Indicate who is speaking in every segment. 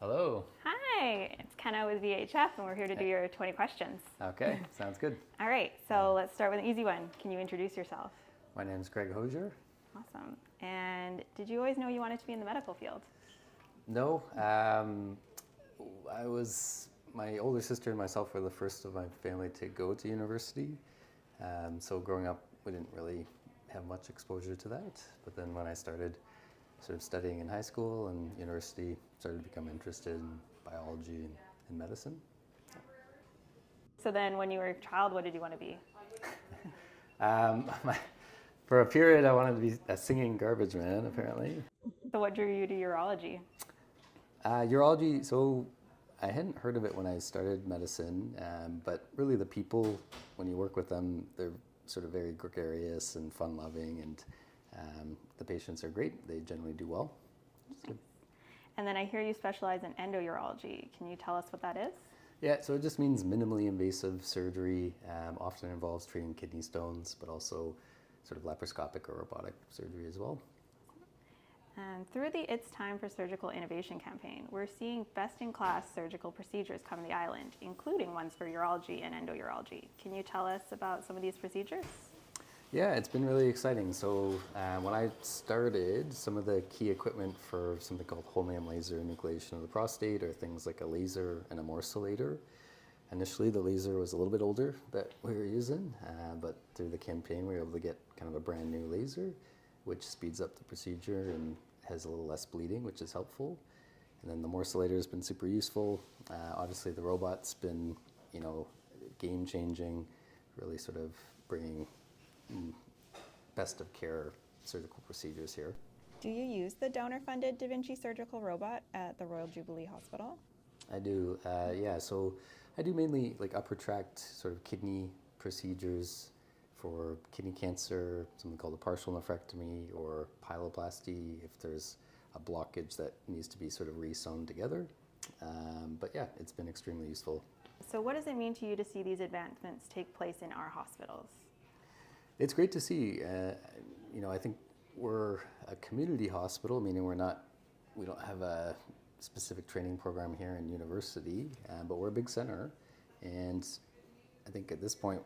Speaker 1: Hello.
Speaker 2: Hi, it's Kenna with VHF, and we're here to do your 20 questions.
Speaker 1: Okay, sounds good.
Speaker 2: All right, so let's start with an easy one. Can you introduce yourself?
Speaker 1: My name's Greg Hosier.
Speaker 2: Awesome. And did you always know you wanted to be in the medical field?
Speaker 1: No, my older sister and myself were the first of my family to go to university. So growing up, we didn't really have much exposure to that. But then when I started sort of studying in high school and university, started to become interested in biology and medicine.
Speaker 2: So then when you were a child, what did you want to be?
Speaker 1: For a period, I wanted to be a singing garbage man, apparently.
Speaker 2: So what drew you to urology?
Speaker 1: Urology, so I hadn't heard of it when I started medicine, but really the people, when you work with them, they're sort of very gregarious and fun-loving, and the patients are great. They generally do well.
Speaker 2: Nice. And then I hear you specialize in endourology. Can you tell us what that is?
Speaker 1: Yeah, so it just means minimally invasive surgery. Often involves treating kidney stones, but also sort of laparoscopic or robotic surgery as well.
Speaker 2: And through the It's Time for Surgical Innovation campaign, we're seeing best-in-class surgical procedures come to the island, including ones for urology and endourology. Can you tell us about some of these procedures?
Speaker 1: Yeah, it's been really exciting. So when I started, some of the key equipment for something called holmium laser enucleation of the prostate are things like a laser and a morcellator. Initially, the laser was a little bit older that we were using, but through the campaign, we were able to get kind of a brand new laser, which speeds up the procedure and has a little less bleeding, which is helpful. And then the morcellator has been super useful. Obviously, the robot's been, game-changing, really sort of bringing best of care surgical procedures here.
Speaker 2: Do you use the donor-funded Da Vinci surgical robot at the Royal Jubilee Hospital?
Speaker 1: I do, yeah. So I do mainly like upper tract sort of kidney procedures for kidney cancer, something called a partial nephrectomy or pyeloplasty if there's a blockage that needs to be sort of re-sewn together. But yeah, it's been extremely useful.
Speaker 2: So what does it mean to you to see these advancements take place in our hospitals?
Speaker 1: It's great to see. I think we're a community hospital, meaning we don't have a specific training program here in university, but we're a big center. And I think at this point,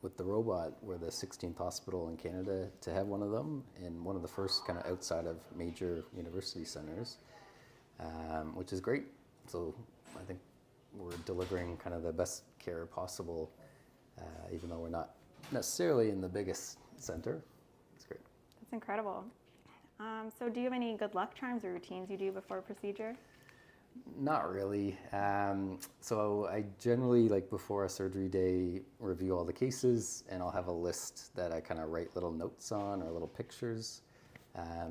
Speaker 1: with the robot, we're the 16th hospital in Canada to have one of them, and one of the first kind of outside of major university centers, which is great. So I think we're delivering kind of the best care possible, even though we're not necessarily in the biggest center. It's great.
Speaker 2: That's incredible. So do you have any good luck charms or routines you do before a procedure?
Speaker 1: Not really. So I generally, like before a surgery day, review all the cases, and I'll have a list that I kind of write little notes on or little pictures.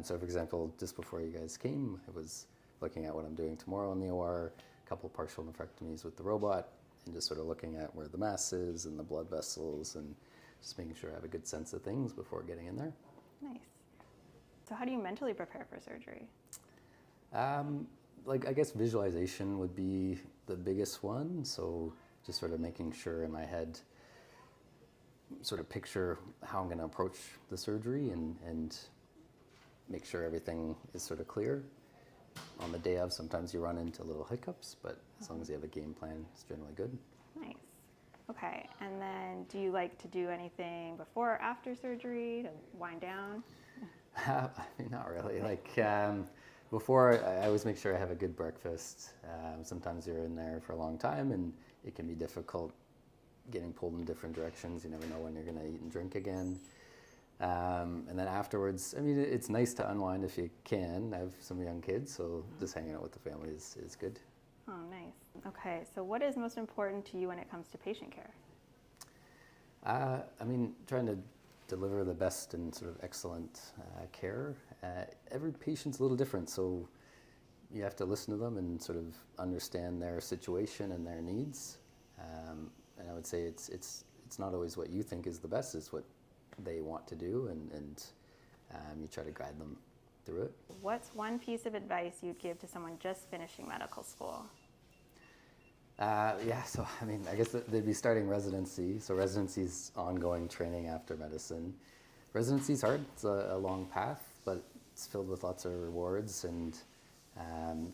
Speaker 1: So for example, just before you guys came, I was looking at what I'm doing tomorrow in the OR, a couple partial nephrectomies with the robot, and just sort of looking at where the mass is and the blood vessels, and just making sure I have a good sense of things before getting in there.
Speaker 2: Nice. So how do you mentally prepare for surgery?
Speaker 1: I guess visualization would be the biggest one. So just sort of making sure in my head, sort of picture how I'm going to approach the surgery and make sure everything is sort of clear. On the day of, sometimes you run into little hiccups, but as long as you have a game plan, it's generally good.
Speaker 2: Nice. Okay, and then do you like to do anything before or after surgery to wind down?
Speaker 1: Not really. Before, I always make sure I have a good breakfast. Sometimes you're in there for a long time, and it can be difficult getting pulled in different directions. You never know when you're going to eat and drink again. And then afterwards, it's nice to unwind if you can. I have some young kids, so just hanging out with the family is good.
Speaker 2: Oh, nice. Okay, so what is most important to you when it comes to patient care?
Speaker 1: Trying to deliver the best and sort of excellent care. Every patient's a little different, so you have to listen to them and sort of understand their situation and their needs. And I would say it's not always what you think is the best, it's what they want to do, and you try to guide them through it.
Speaker 2: What's one piece of advice you'd give to someone just finishing medical school?
Speaker 1: I guess they'd be starting residency. So residency's ongoing training after medicine. Residency's hard. It's a long path, but it's filled with lots of rewards, and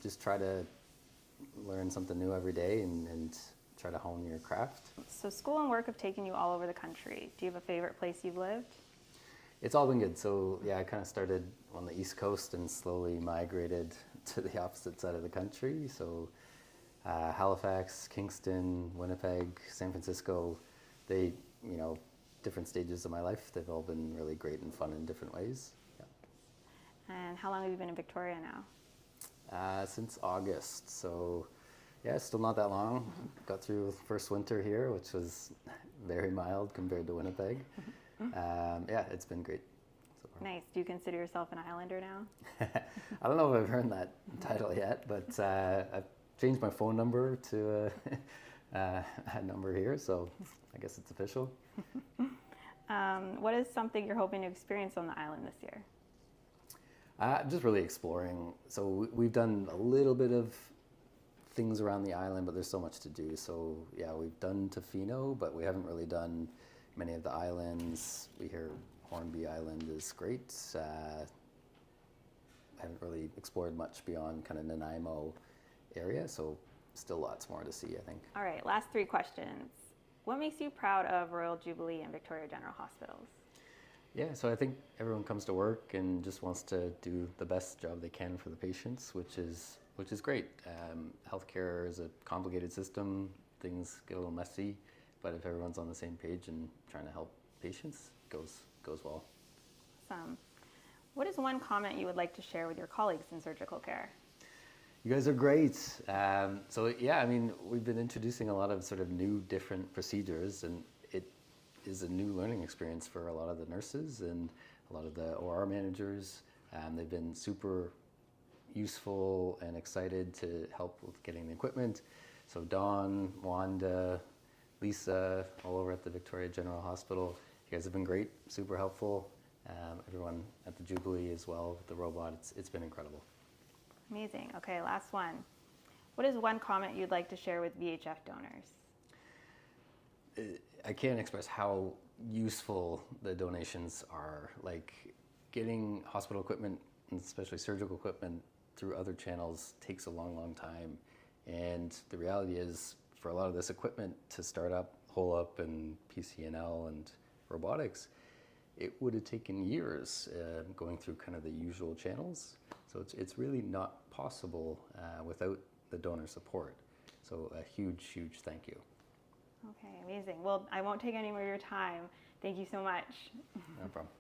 Speaker 1: just try to learn something new every day and try to hone your craft.
Speaker 2: So school and work have taken you all over the country. Do you have a favorite place you've lived?
Speaker 1: It's all been good. So yeah, I kind of started on the East Coast and slowly migrated to the opposite side of the country. So Halifax, Kingston, Winnipeg, San Francisco, they, you know, different stages of my life, they've all been really great and fun in different ways. Yeah.
Speaker 2: And how long have you been in Victoria now?
Speaker 1: Since August, so yeah, still not that long. Got through first winter here, which was very mild compared to Winnipeg. Yeah, it's been great so far.
Speaker 2: Nice. Do you consider yourself an Islander now?
Speaker 1: I don't know if I've earned that title yet, but I've changed my phone number to a number here, so I guess it's official.
Speaker 2: What is something you're hoping to experience on the island this year?
Speaker 1: Just really exploring. So we've done a little bit of things around the island, but there's so much to do. So yeah, we've done Tofino, but we haven't really done many of the islands. We hear Hornby Island is great. Haven't really explored much beyond kind of Nanaimo area, so still lots more to see, I think.
Speaker 2: All right, last 3 questions. What makes you proud of Royal Jubilee and Victoria General Hospitals?
Speaker 1: Yeah, so I think everyone comes to work and just wants to do the best job they can for the patients, which is great. Healthcare is a complicated system. Things get a little messy, but if everyone's on the same page and trying to help patients, it goes well.
Speaker 2: Awesome. What is one comment you would like to share with your colleagues in surgical care?
Speaker 1: You guys are great. So yeah, I mean, we've been introducing a lot of sort of new, different procedures, and it is a new learning experience for a lot of the nurses and a lot of the OR managers. They've been super useful and excited to help with getting the equipment. So Dawn, Wanda, Lisa, all over at the Victoria General Hospital, you guys have been great, super helpful. Everyone at the Jubilee as well with the robot, it's been incredible.
Speaker 2: Amazing. Okay, last one. What is one comment you'd like to share with VHF donors?
Speaker 1: I can't express how useful the donations are. Like getting hospital equipment, and especially surgical equipment, through other channels takes a long, long time. And the reality is, for a lot of this equipment to start up, hole up, and PCNL and robotics, it would have taken years going through kind of the usual channels. So it's really not possible without the donor support. So a huge, huge thank you.
Speaker 2: Okay, amazing. Well, I won't take any more of your time. Thank you so much.
Speaker 1: No problem.